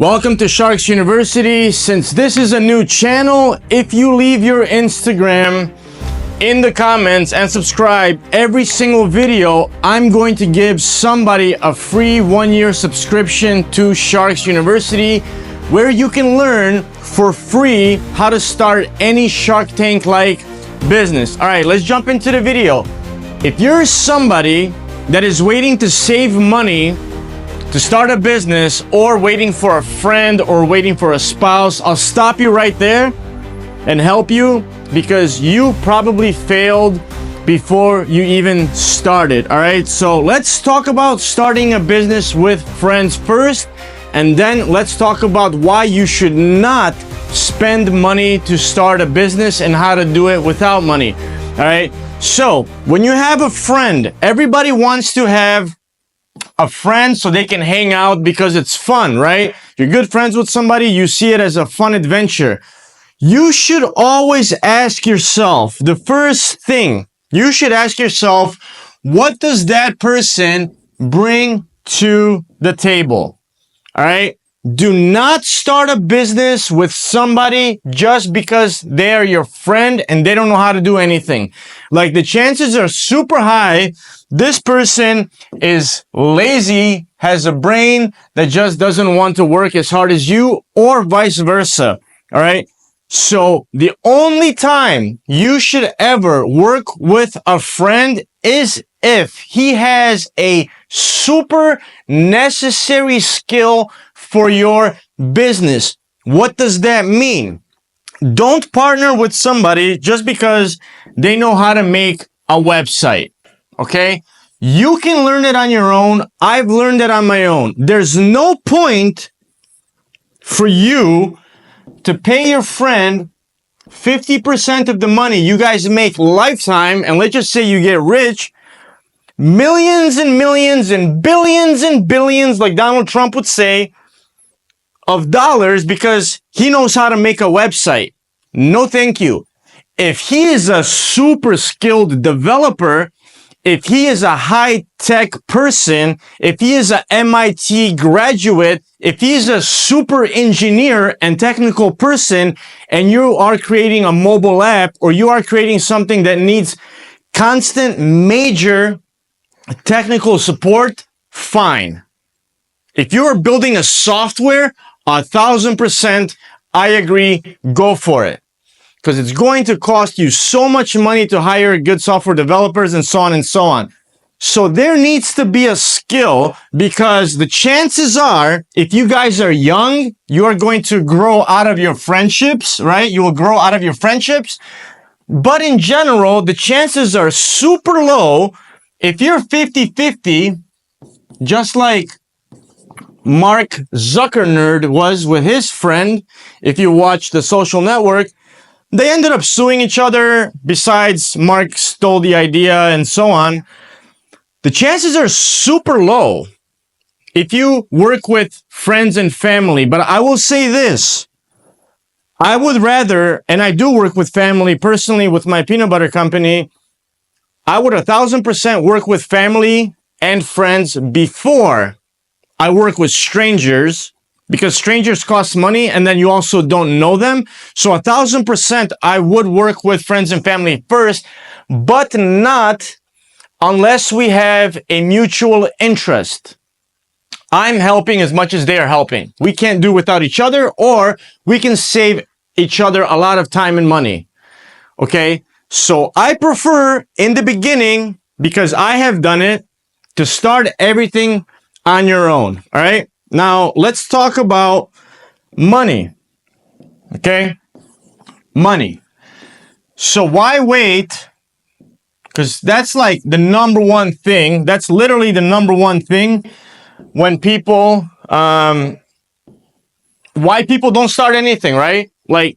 Welcome to Sharks University. Since this is a new channel, if you leave your Instagram in the comments and subscribe every single video, I'm going to give somebody a free 1-year subscription to Sharks University where you can learn for free how to start any Shark Tank-like business. All right, let's jump into the video. If you're somebody that is waiting to save money to start a business, or waiting for a friend, or waiting for a spouse, I'll stop you right there and help you, because you probably failed before you even started. All right, so let's talk about starting a business with friends first, and then let's talk about why you should not spend money to start a business and how to do it without money. All right, so when you have a friend, everybody wants to have a friend so they can hang out because it's fun, right? You're good friends with somebody, you see it as a fun adventure. You should always ask yourself, the first thing you should ask yourself, what does that person bring to the table? All right? Do not start a business with somebody just because they are your friend and they don't know how to do anything. Like, the chances are super high this person is lazy, has a brain that just doesn't want to work as hard as you, or vice versa. All right? So the only time you should ever work with a friend is if he has a super necessary skill for your business. What does that mean? Don't partner with somebody just because they know how to make a website. Okay? You can learn it on your own. I've learned it on my own. There's no point for you to pay your friend 50% of the money you guys make lifetime, and let's just say you get rich, millions and millions and billions, like Donald Trump would say, of dollars because he knows how to make a website. No, thank you. If he is a super skilled developer, if he is a high-tech person, if he is an MIT graduate, if he's a super engineer and technical person, and you are creating a mobile app, or you are creating something that needs constant major technical support, fine. If you are building a software, 1,000%, I agree, go for it. Because it's going to cost you so much money to hire good software developers and so on and so on. So there needs to be a skill, because the chances are, if you guys are young, you are going to grow out of your friendships, right? You will grow out of your friendships. But in general, the chances are super low if you're 50-50, just like Mark Zuckerberg was with his friend. If you watch The Social Network, they ended up suing each other. Besides, Mark stole the idea and so on. The chances are super low if you work with friends and family. But I will say this. I would rather, and I do work with family personally with my peanut butter company, I would 1,000% work with family and friends before I work with strangers, because strangers cost money and then you also don't know them. So 1,000% I would work with friends and family first, but not unless we have a mutual interest. I'm helping as much as they are helping. We can't do without each other, or we can save each other a lot of time and money. Okay? So I prefer in the beginning, because I have done it, to start everything on your own. All right? Now, let's talk about money. Okay? Money. So why wait? Because that's like the number one thing. That's literally the number one thing when people, why people don't start anything, right? Like,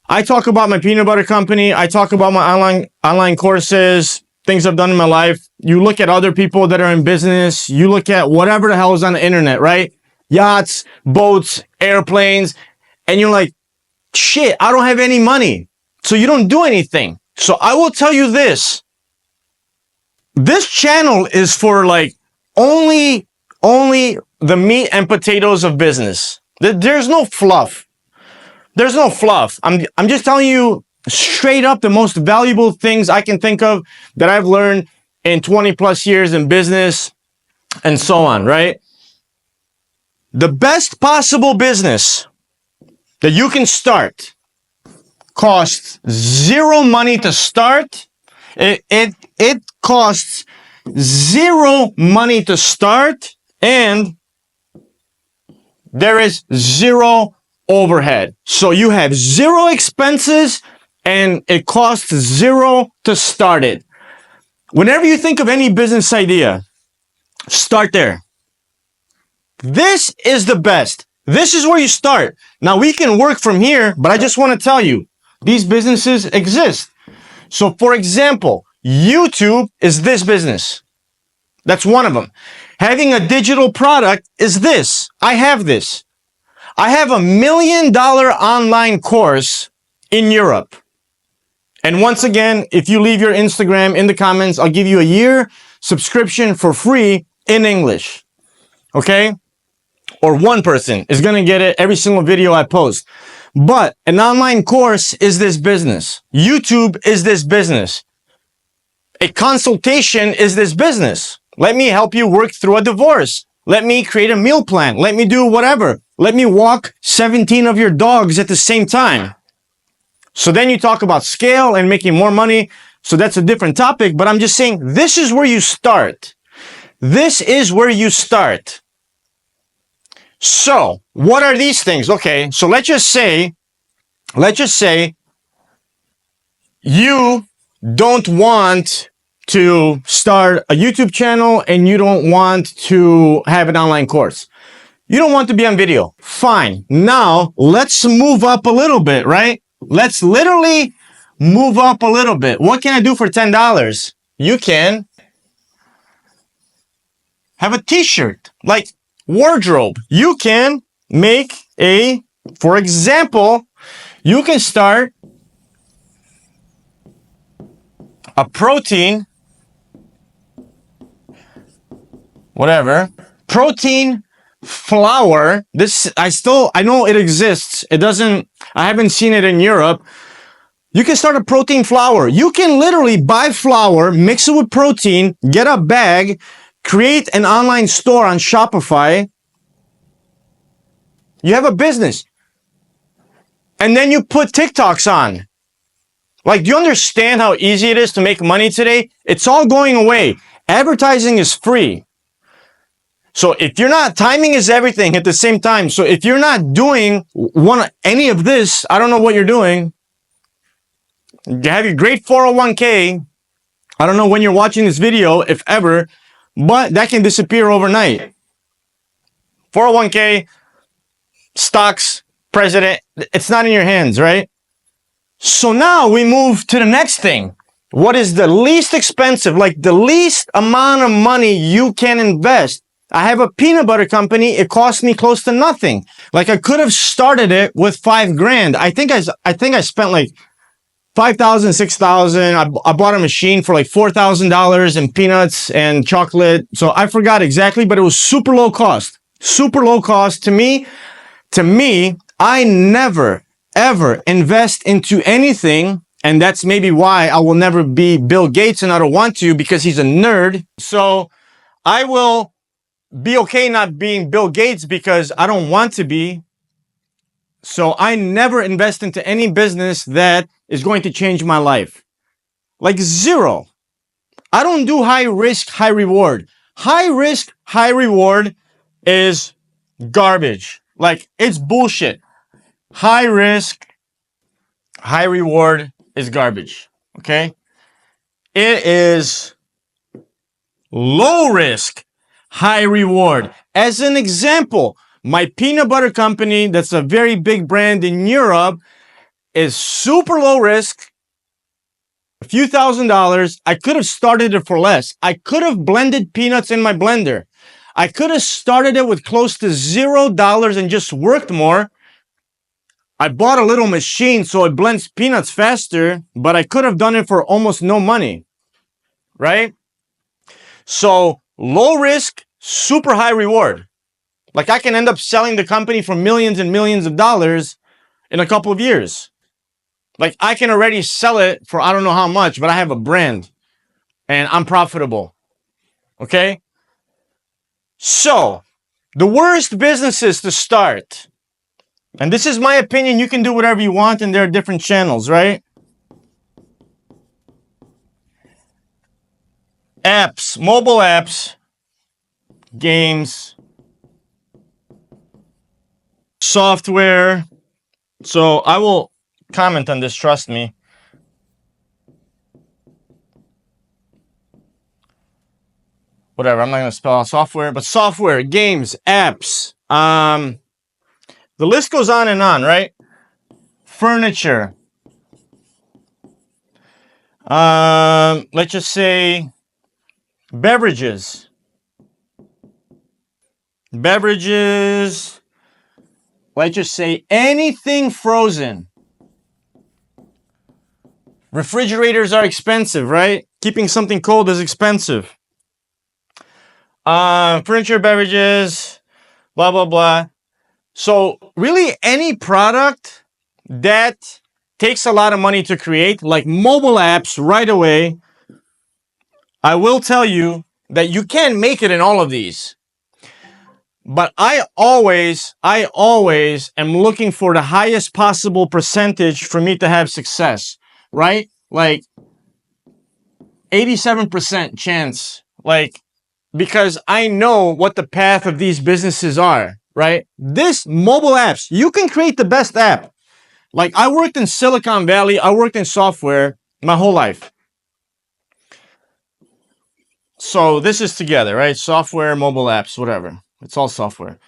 I talk about my peanut butter company. I talk about my online courses, things I've done in my life. You look at other people that are in business. You look at whatever the hell is on the internet, right? Yachts, boats, airplanes. And you're like, shit, I don't have any money. So you don't do anything. So I will tell you this. This channel is for like only the meat and potatoes of business. There's no fluff. There's no fluff. I'm just telling you straight up the most valuable things I can think of that I've learned in 20 plus years in business and so on, right? The best possible business that you can start costs zero money to start. It costs zero money to start, and there is zero overhead. So you have zero expenses and it costs zero to start it. Whenever you think of any business idea, start there. This is the best. This is where you start. Now we can work from here, but I just want to tell you, these businesses exist. So for example, YouTube is this business. That's one of them. Having a digital product is this. I have this. I have $1 million online course in Europe. And once again, if you leave your Instagram in the comments, I'll give you a year subscription for free in English. Okay? Or one person is going to get it every single video I post. But an online course is this business. YouTube is this business. A consultation is this business. Let me help you work through a divorce. Let me create a meal plan. Let me do whatever. Let me walk 17 of your dogs at the same time. So then you talk about scale and making more money. So that's a different topic, but I'm just saying this is where you start. This is where you start. So what are these things? Okay, so let's just say you don't want to start a YouTube channel and you don't want to have an online course. You don't want to be on video. Fine. Now let's move up a little bit, right? Let's literally move up a little bit. What can I do for $10? You can have a t-shirt, like wardrobe. You can make for example, you can start a protein, protein flour. I know it exists. I haven't seen it in Europe. You can start a protein flour. You can literally buy flour, mix it with protein, get a bag, create an online store on Shopify. You have a business. And then you put TikToks on. Like, do you understand how easy it is to make money today? It's all going away. Advertising is free. So if you're not, timing is everything at the same time. So if you're not doing any of this, I don't know what you're doing. You have your great 401k. I don't know when you're watching this video, if ever, but that can disappear overnight. 401k, stocks, president, it's not in your hands, right? So now we move to the next thing. What is the least expensive, like the least amount of money you can invest? I have a peanut butter company. It cost me close to nothing. Like, I could have started it with $5,000. I think I spent like $5,000, $6,000. I bought a machine for like $4,000 in peanuts and chocolate. So I forgot exactly, but it was super low cost. Super low cost to me. I never, ever invest into anything. And that's maybe why I will never be Bill Gates, and I don't want to, because he's a nerd. So I will be okay not being Bill Gates because I don't want to be. So I never invest into any business that is going to change my life. Like, zero. I don't do high risk, high reward. High risk, high reward is garbage. Like, it's bullshit. High risk, high reward is garbage. Okay? It is low risk, high reward. As an example, my peanut butter company, that's a very big brand in Europe, is super low risk, a few $1,000s. I could have started it for less. I could have blended peanuts in my blender. I could have started it with close to $0 and just worked more. I bought a little machine so it blends peanuts faster, but I could have done it for almost no money, right? So low risk, super high reward. Like I can end up selling the company for millions and millions of dollars in a couple of years. Like I can already sell it for I don't know how much, but I have a brand and I'm profitable. Okay? So, the worst businesses to start, and this is my opinion, you can do whatever you want and there are different channels, right? Apps, mobile apps, games, software. So I will comment on this, trust me. Whatever, I'm not going to spell out software, but software, games, apps. The list goes on and on, right? Furniture. Let's just say beverages. Beverages. Let's just say anything frozen. Refrigerators are expensive, right? Keeping something cold is expensive. Furniture, beverages, blah, blah, blah. So really any product that takes a lot of money to create, like mobile apps right away, I will tell you that you can make it in all of these. But I always am looking for the highest possible percentage for me to have success, right? Like 87% chance, like, because I know what the path of these businesses are, right? This mobile apps, you can create the best app. Like I worked in Silicon Valley, I worked in software my whole life. So this is together, right? Software, mobile apps, whatever. It's all software.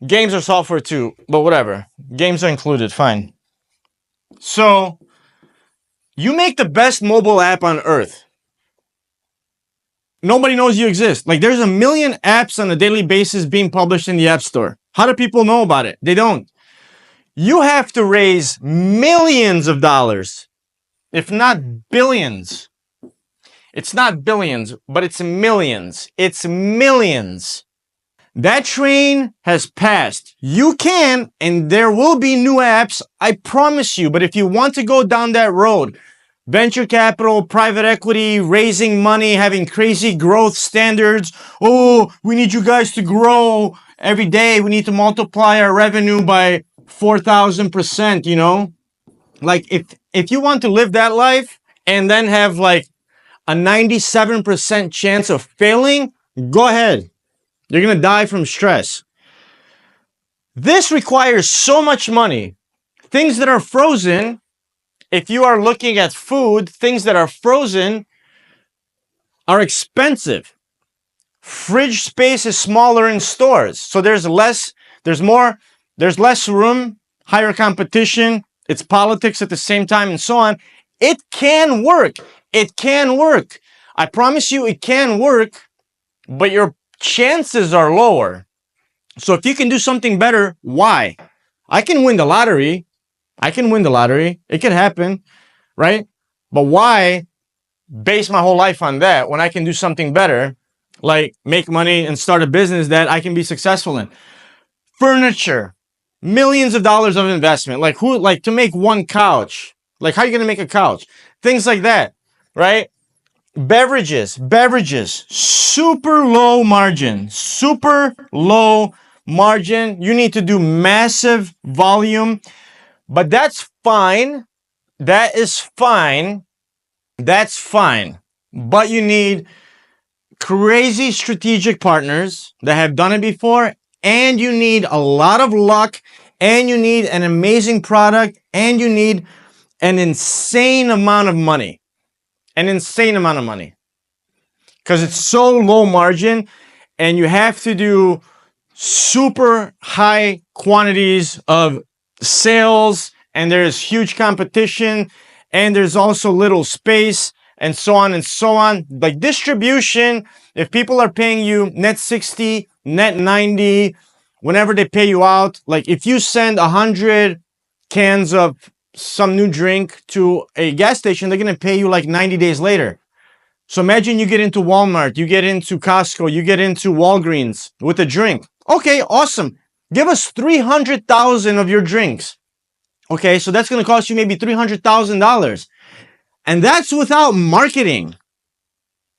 Games are software too, but whatever. Games are included, fine. So you make the best mobile app on earth. Nobody knows you exist. Like there's a million apps on a daily basis being published in the App Store. How do people know about it? They don't. You have to raise millions of dollars, if not billions. It's not billions, but it's millions. It's millions. That train has passed. You can, and there will be new apps, I promise you. But if you want to go down that road, venture capital, private equity, raising money, having crazy growth standards. Oh, we need you guys to grow every day. We need to multiply our revenue by 4,000%, you know? Like if you want to live that life and then have like a 97% chance of failing, go ahead. You're going to die from stress. This requires so much money. Things that are frozen, if you are looking at food, things that are frozen are expensive. Fridge space is smaller in stores. So there's less room, higher competition. It's politics at the same time and so on. It can work. It can work. I promise you it can work, but your chances are lower. So if you can do something better, why? I can win the lottery. It can happen, right? But why base my whole life on that when I can do something better, like make money and start a business that I can be successful in? Furniture, millions of dollars of investment. Like to make one couch. Like how are you going to make a couch? Things like that, right? Beverages, super low margin. You need to do massive volume, but that's fine. That is fine. That's fine. But you need crazy strategic partners that have done it before, and you need a lot of luck, and you need an amazing product, and you need an insane amount of money. Because it's so low margin, and you have to do super high quantities of sales, and there's huge competition, and there's also little space, and so on and so on. Like distribution, if people are paying you net 60, net 90, whenever they pay you out, like if you send 100 cans of some new drink to a gas station, they're going to pay you like 90 days later. So imagine you get into Walmart, you get into Costco, you get into Walgreens with a drink. Okay, awesome. Give us 300,000 of your drinks. Okay, so that's going to cost you maybe $300,000. And that's without marketing.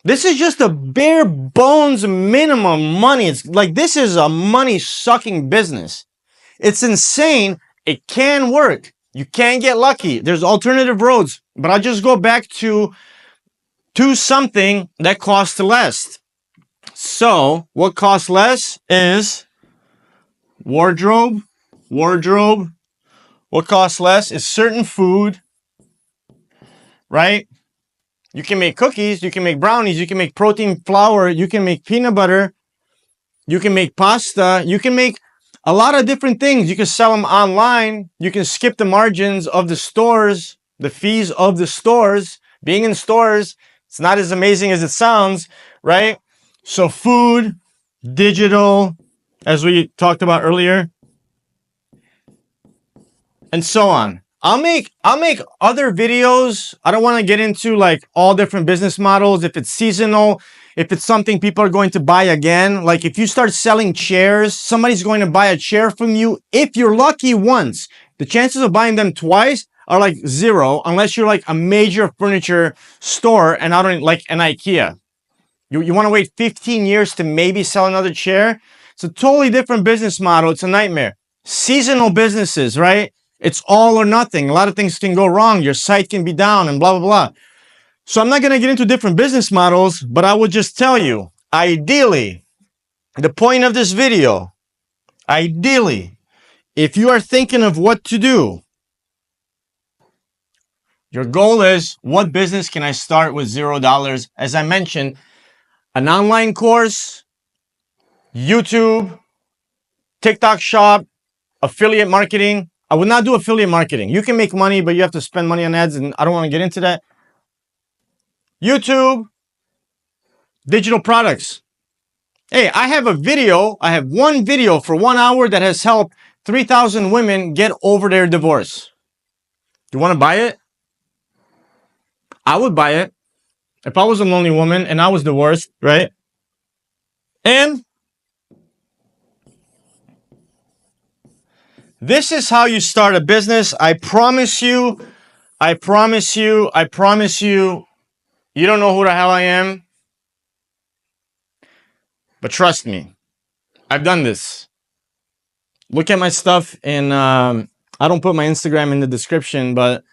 This is just a bare bones minimum money. It's like, this is a money sucking business. It's insane. It can work. You can get lucky. There's alternative roads, but I'll just go back to something that costs less. So what costs less is wardrobe. What costs less is certain food, right? You can make cookies, you can make brownies, you can make protein flour, you can make peanut butter, you can make pasta, you can make a lot of different things. You can sell them online. You can skip the margins of the stores, the fees of the stores. Being in stores, it's not as amazing as it sounds, right? So food, digital, as we talked about earlier, and so on. I'll make other videos. I don't want to get into like all different business models. If it's seasonal, if it's something people are going to buy again, like if you start selling chairs, somebody's going to buy a chair from you. If you're lucky once, the chances of buying them twice are like zero, unless you're like a major furniture store and I don't like an IKEA. You want to wait 15 years to maybe sell another chair? It's a totally different business model. It's a nightmare. Seasonal businesses, right? It's all or nothing. A lot of things can go wrong. Your site can be down and blah, blah, blah. So I'm not going to get into different business models, but I would just tell you, ideally, the point of this video, ideally, if you are thinking of what to do, your goal is, what business can I start with $0? As I mentioned, an online course, YouTube, TikTok shop, affiliate marketing. I would not do affiliate marketing. You can make money, but you have to spend money on ads, and I don't want to get into that. YouTube, digital products. Hey, I have one video for 1 hour that has helped 3,000 women get over their divorce. You want to buy it? I would buy it if I was a lonely woman and I was divorced, right? And this is how you start a business. I promise you, you don't know who the hell I am. But trust me, I've done this. Look at my stuff, and I don't put my Instagram in the description, but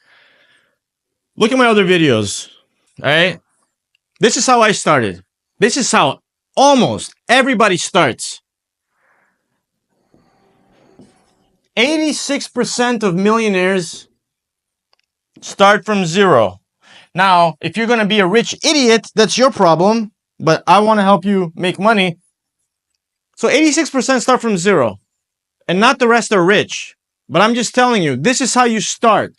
look at my other videos, all right? This is how I started. This is how almost everybody starts. 86% of millionaires start from zero. Now, if you're going to be a rich idiot, that's your problem, but I want to help you make money. So 86% start from zero, and not the rest are rich. But I'm just telling you, this is how you start.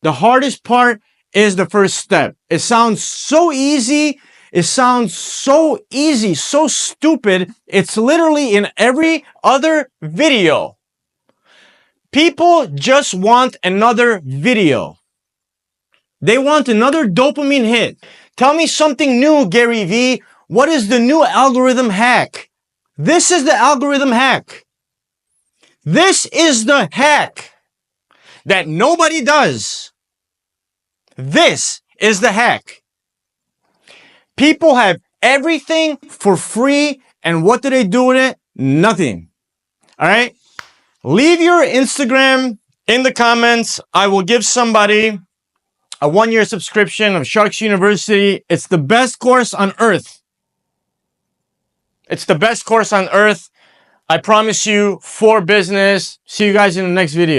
The hardest part is the first step. It sounds so easy. It sounds so easy, so stupid. It's literally in every other video. People just want another video. They want another dopamine hit. Tell me something new, Gary Vee. What is the new algorithm hack? This is the algorithm hack. This is the hack that nobody does. This is the hack. People have everything for free, and what do they do with it? Nothing. All right? Leave your Instagram in the comments. I will give somebody a 1-year subscription of Sharks University. It's the best course on earth. It's the best course on earth. I promise you, for business. See you guys in the next video.